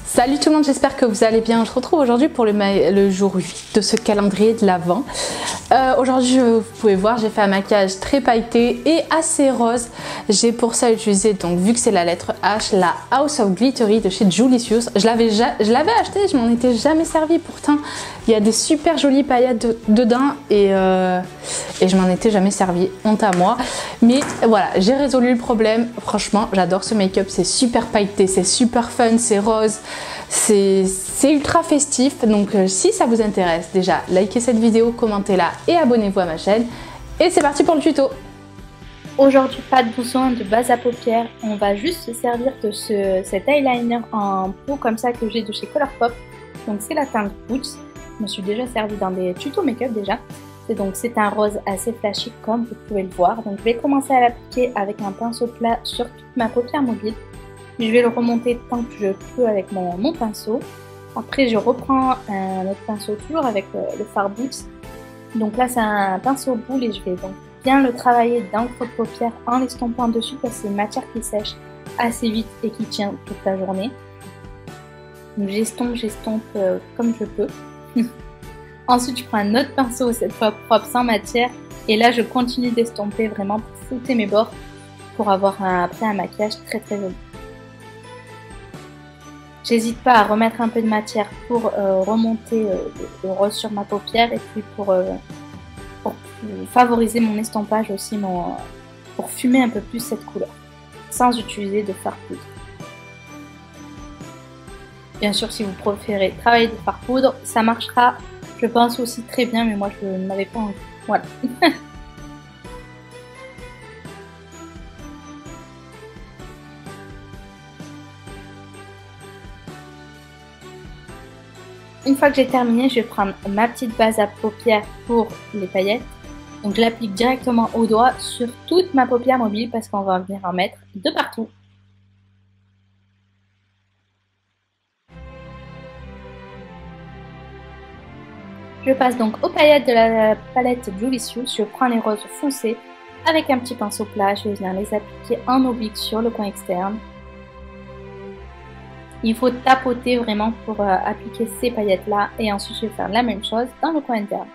Salut tout le monde, j'espère que vous allez bien. Je retrouve aujourd'hui pour le jour 8 de ce calendrier de l'Avent. Aujourd'hui, vous pouvez voir, j'ai fait un maquillage très pailleté et assez rose. J'ai pour ça utilisé, donc vu que c'est la lettre H, la House of Glittery de chez Julicious. Je l'avais acheté, je m'en étais jamais servi. Pourtant, il y a des super jolies paillettes dedans et je m'en étais jamais servi. Honte à moi. Mais voilà, j'ai résolu le problème. Franchement, j'adore ce make-up. C'est super pailleté, c'est super fun, c'est rose. C'est ultra festif, donc si ça vous intéresse, déjà likez cette vidéo, commentez-la et abonnez-vous à ma chaîne. Et c'est parti pour le tuto. Aujourd'hui, pas de besoin de base à paupières, on va juste se servir de cet eyeliner en peau comme ça que j'ai de chez Colourpop. Donc c'est la teinte Boots, je me suis déjà servi dans des tutos make-up déjà. Et donc c'est un rose assez flashy comme vous pouvez le voir. Donc je vais commencer à l'appliquer avec un pinceau plat sur toute ma paupière mobile. Je vais le remonter tant que je peux avec mon pinceau. Après, je reprends un autre pinceau toujours avec le fard Boots. Donc là, c'est un pinceau boule et je vais donc bien le travailler dans le creux de paupière en l'estompant dessus parce que c'est une matière qui sèche assez vite et qui tient toute la journée. Donc j'estompe comme je peux. Ensuite, je prends un autre pinceau, cette fois propre, sans matière. Et là, je continue d'estomper vraiment pour flouter mes bords pour avoir après un maquillage très très joli. J'hésite pas à remettre un peu de matière pour remonter le rose sur ma paupière et puis pour favoriser mon estompage aussi, pour fumer un peu plus cette couleur, sans utiliser de fard poudre. Bien sûr, si vous préférez travailler de fard poudre, ça marchera, je pense aussi très bien, mais moi je n'avais pas envie. Voilà. Une fois que j'ai terminé, je vais prendre ma petite base à paupières pour les paillettes. Donc je l'applique directement au doigt sur toute ma paupière mobile parce qu'on va venir en mettre de partout. Je passe donc aux paillettes de la palette Julicious. Je prends les roses foncées avec un petit pinceau plat. Je vais venir les appliquer en oblique sur le coin externe. Il faut tapoter vraiment pour appliquer ces paillettes là et ensuite je vais faire la même chose dans le coin interne.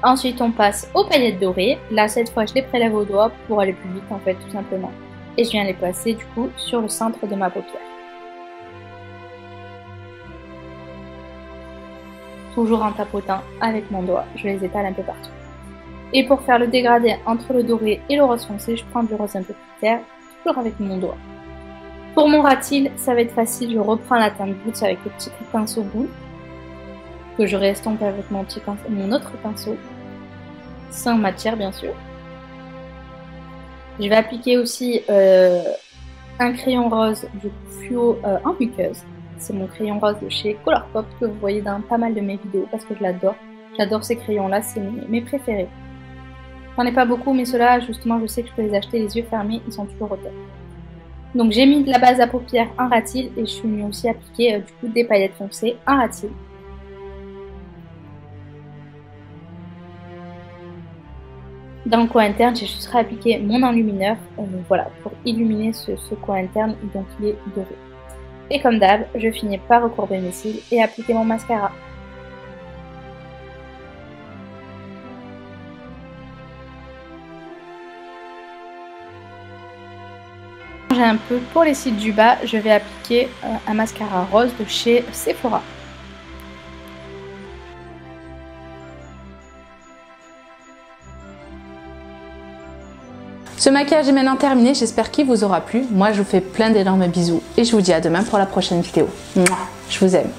Ensuite on passe aux paillettes dorées. Là cette fois je les prélève au doigt pour aller plus vite en fait tout simplement. Et je viens les placer du coup sur le centre de ma paupière. Toujours en tapotant avec mon doigt, je les étale un peu partout. Et pour faire le dégradé entre le doré et le rose foncé, je prends du rose un peu plus clair, toujours avec mon doigt. Pour mon rat-il, ça va être facile, je reprends la teinte Boots avec le petit pinceau boule, que je réestompe avec mon autre pinceau, sans matière bien sûr. Je vais appliquer aussi un crayon rose du fluo en muqueuse. C'est mon crayon rose de chez Colourpop que vous voyez dans pas mal de mes vidéos parce que je l'adore. J'adore ces crayons-là, c'est mes préférés. J'en ai pas beaucoup, mais ceux-là, justement, je sais que je peux les acheter les yeux fermés, ils sont toujours au top. Donc j'ai mis de la base à paupières en rat-il et je suis venue aussi appliquer du coup des paillettes foncées en rat-il. Dans le coin interne, j'ai juste réappliqué mon enlumineur, voilà, pour illuminer ce coin interne, donc il est doré. Et comme d'hab, je finis par recourber mes cils et appliquer mon mascara. J'ai un peu pour les cils du bas, je vais appliquer un mascara rose de chez Sephora. Ce maquillage est maintenant terminé, j'espère qu'il vous aura plu. Moi je vous fais plein d'énormes bisous et je vous dis à demain pour la prochaine vidéo. Mouah, je vous aime.